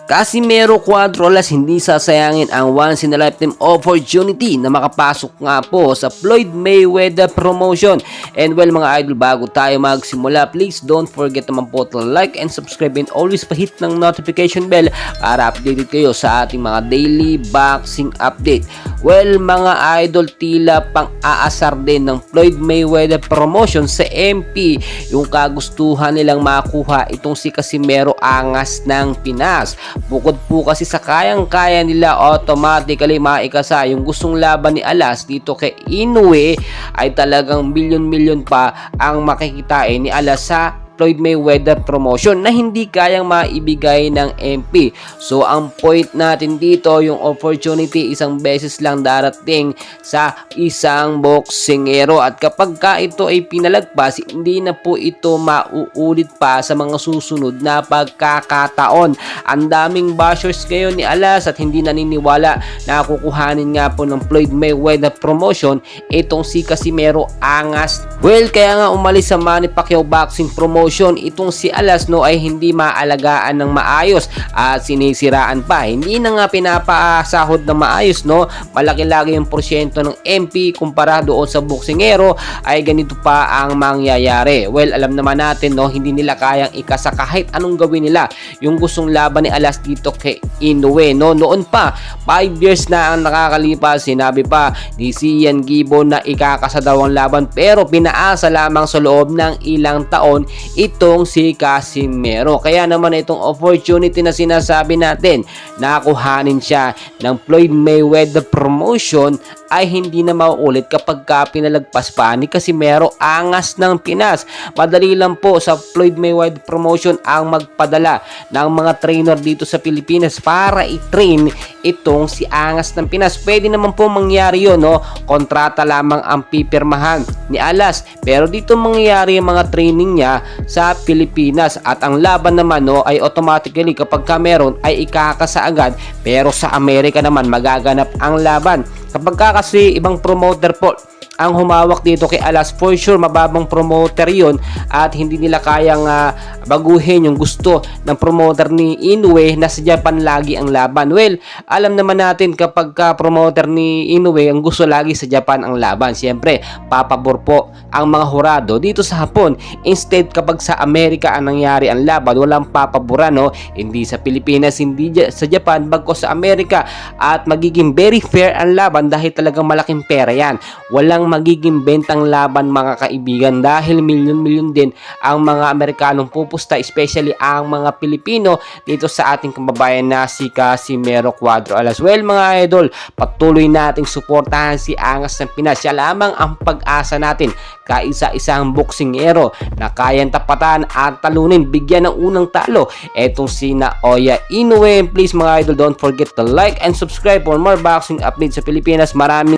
Casimero Cuadro Alas hindi sasayangin ang once in a lifetime opportunity na makapasok nga po sa Floyd Mayweather promotion. And well mga idol, bago tayo magsimula, please don't forget naman po to like and subscribe and always pa-hit ng notification bell para updated kayo sa ating mga daily boxing update. Well mga idol, tila pang aasar din ng Floyd Mayweather promotion sa MP yung kagustuhan nilang makuha itong si Casimero Angas ng Pinas. Bukod po kasi sa kayang-kaya nila automatically maikasa yung gustong laban ni Alas dito kay Inoue, ay talagang milyon-milyon pa ang makikitain ni Alas sa Floyd Mayweather promotion na hindi kayang maibigay ng MP. So ang point natin dito, yung opportunity isang beses lang darating sa isang boksingero, at kapag ka ito ay pinalagpas, hindi na po ito mauulit pa sa mga susunod na pagkakataon. Ang daming bashers ngayon ni Alas at hindi naniniwala na kukuhanin nga po ng Floyd Mayweather promotion itong si Casimero Angas. Well, kaya nga umalis sa Manny Pacquiao boxing promotion itong si Alas ay hindi maalagaan ng maayos at sinisiraan pa. Hindi na nga pinapasahod ng maayos, malaki-laki yung porsyento ng MP kumpara doon sa boksingero, ay ganito pa ang mangyayari. Well, alam naman natin hindi nila kayang ikasa kahit anong gawin nila yung gustong laban ni Alas dito kay Inoue. Noon pa, 5 years na ang nakakalipas, sinabi pa ni Sian Gibbon na ikakasa daw ang laban, pero pinaasa lamang sa loob ng ilang taon itong si Casimero. Kaya naman itong opportunity na sinasabi natin na kuhanin siya ng Floyd Mayweather promotion ay hindi na mauulit kapag pinalagpas pa ni Casimero Angas ng Pinas. Madali lang po sa Floyd Mayweather promotion ang magpadala ng mga trainer dito sa Pilipinas para i-train itong si Angas ng Pinas. Pwede naman po mangyari yun, kontrata lamang ang pipirmahan ni Alas, pero dito mangyayari yung mga training niya sa Pilipinas, at ang laban naman ay automatically kapag meron ay ikakasa agad, pero sa Amerika naman magaganap ang laban. Kapag kasi ibang promoter po ang humawak dito kay Alas, for sure mababang promoter yun at hindi nila kayang baguhin yung gusto ng promoter ni Inoue na sa Japan lagi ang laban. Well, alam naman natin kapag promoter ni Inoue ang gusto lagi sa Japan ang laban, siyempre papabor po ang mga hurado dito sa Hapon. Instead, kapag sa Amerika ang nangyari ang laban, walang papaboran, hindi sa Pilipinas, hindi sa Japan, bagko sa Amerika, at magiging very fair ang laban dahil talagang malaking pera yan. Walang magiging bentang laban mga kaibigan dahil milyon-milyon din ang mga Amerikanong pupusta, especially ang mga Pilipino dito sa ating kababayan na si Casimero Cuadro Alas. Well mga idol, patuloy nating suportahan si Angas ng Pinas. Siya lamang ang pag-asa natin, kaisa-isang boksingero na kayang tapatan at talunin, bigyan ng unang talo etong si Naoya Inoue. Please mga idol, don't forget to like and subscribe for more boxing updates sa Pilipinas. Maraming